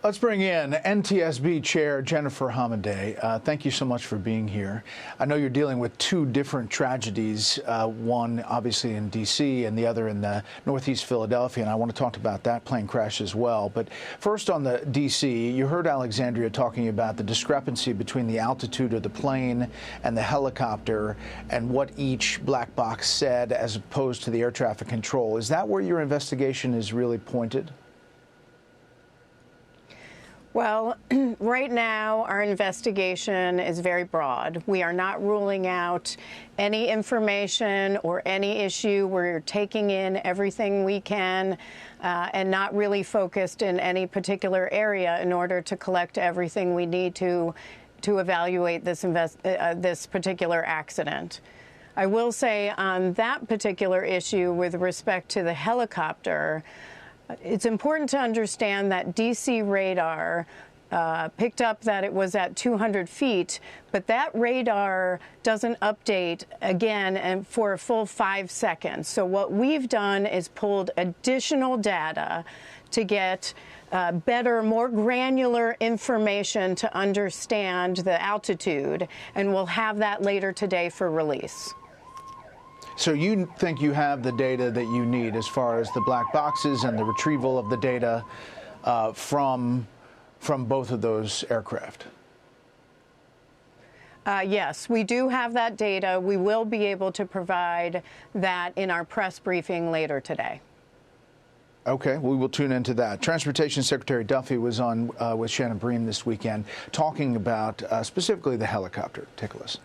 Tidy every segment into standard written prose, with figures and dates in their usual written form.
Let's bring in NTSB Chair Jennifer Homendy. Thank you so much for being here. I know you're dealing with two different tragedies, one obviously in D.C. and the other in the Northeast Philadelphia, and I want to talk about that plane crash as well. But first on the D.C., you heard Alexandria talking about the discrepancy between the altitude of the plane and the helicopter and what each black box said as opposed to the air traffic control. Is that where your investigation is really pointed? Well, right now, our investigation is very broad. We are not ruling out any information or any issue. We're taking in everything we can and not really focused in any particular area in order to collect everything we need to evaluate this particular accident. I will say on that particular issue with respect to the helicopter, it's important to understand that DC radar picked up that it was at 200 feet, but that radar doesn't update again and for a full 5 seconds. So what we've done is pulled additional data to get better, more granular information to understand the altitude, and we'll have that later today for release. So you think you have the data that you need as far as the black boxes and the retrieval of the data from both of those aircraft? Yes, we do have that data. We will be able to provide that in our press briefing later today. Okay, we will tune into that. Transportation Secretary Duffy was on with Shannon Bream this weekend talking about specifically the helicopter. Take a listen.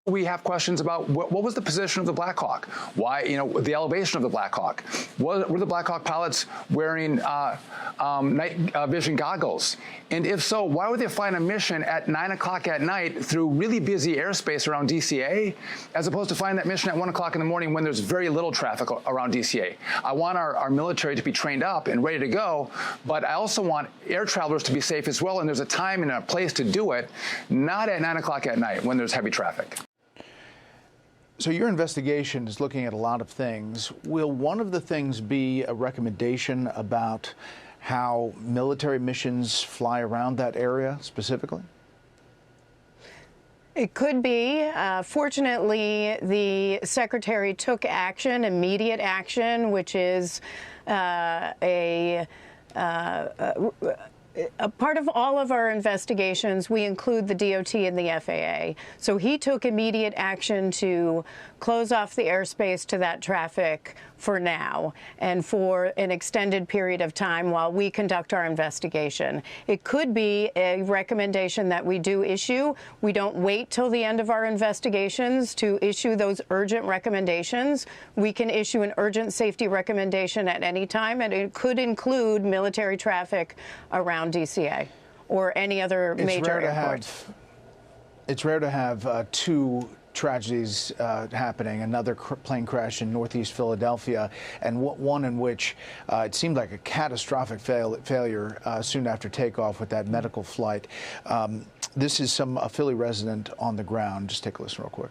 We have questions about what was the position of the Black Hawk? Why, the elevation of the Black Hawk? Were the Black Hawk pilots wearing night vision goggles? And if so, why would they flying a mission at 9 o'clock at night through really busy airspace around DCA, as opposed to flying that mission at 1 o'clock in the morning when there's very little traffic around DCA? I want our military to be trained up and ready to go, but I also want air travelers to be safe as well, and there's a time and a place to do it, not at 9 o'clock at night when there's heavy traffic. So your investigation is looking at a lot of things. Will one of the things be a recommendation about how military missions fly around that area specifically? It could be. Fortunately, the Secretary took action, immediate action, which is a part of all of our investigations. We include the DOT and the FAA. So he took immediate action to close off the airspace to that traffic for now and for an extended period of time while we conduct our investigation. It could be a recommendation that we do issue. We don't wait till the end of our investigations to issue those urgent recommendations. We can issue an urgent safety recommendation at any time, and it could include military traffic around DCA or any other major airport. It's rare to have two tragedies happening, another plane crash in Northeast Philadelphia, and one in which it seemed like a catastrophic failure soon after takeoff with that medical flight. This is a Philly resident on the ground. Just take a listen real quick.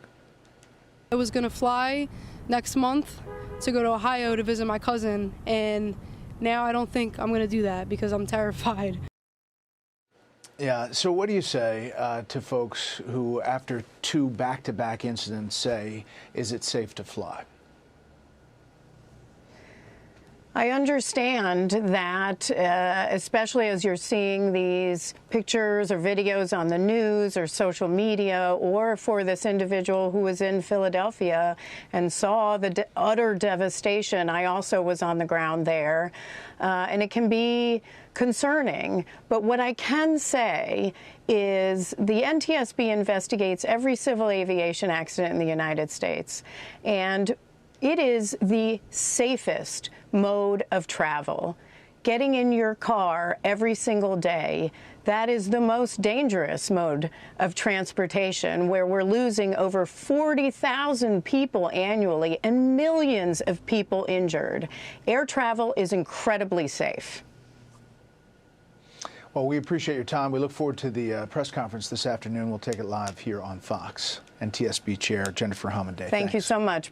I was going to fly next month to go to Ohio to visit my cousin, and now I don't think I'm going to do that because I'm terrified. Yeah, so what do you say to folks who, after two back-to-back incidents, say, is it safe to fly? I understand that, especially as you're seeing these pictures or videos on the news or social media, or for this individual who was in Philadelphia and saw the utter devastation. I also was on the ground there, and it can be concerning. But what I can say is the NTSB investigates every civil aviation accident in the United States, and it is the safest mode of travel. Getting in your car every single day, that is the most dangerous mode of transportation, where we're losing over 40,000 people annually and millions of people injured. Air travel is incredibly safe. Well, we appreciate your time. We look forward to the press conference this afternoon. We'll take it live here on Fox. NTSB Chair Jennifer Homendy. Thank you so much.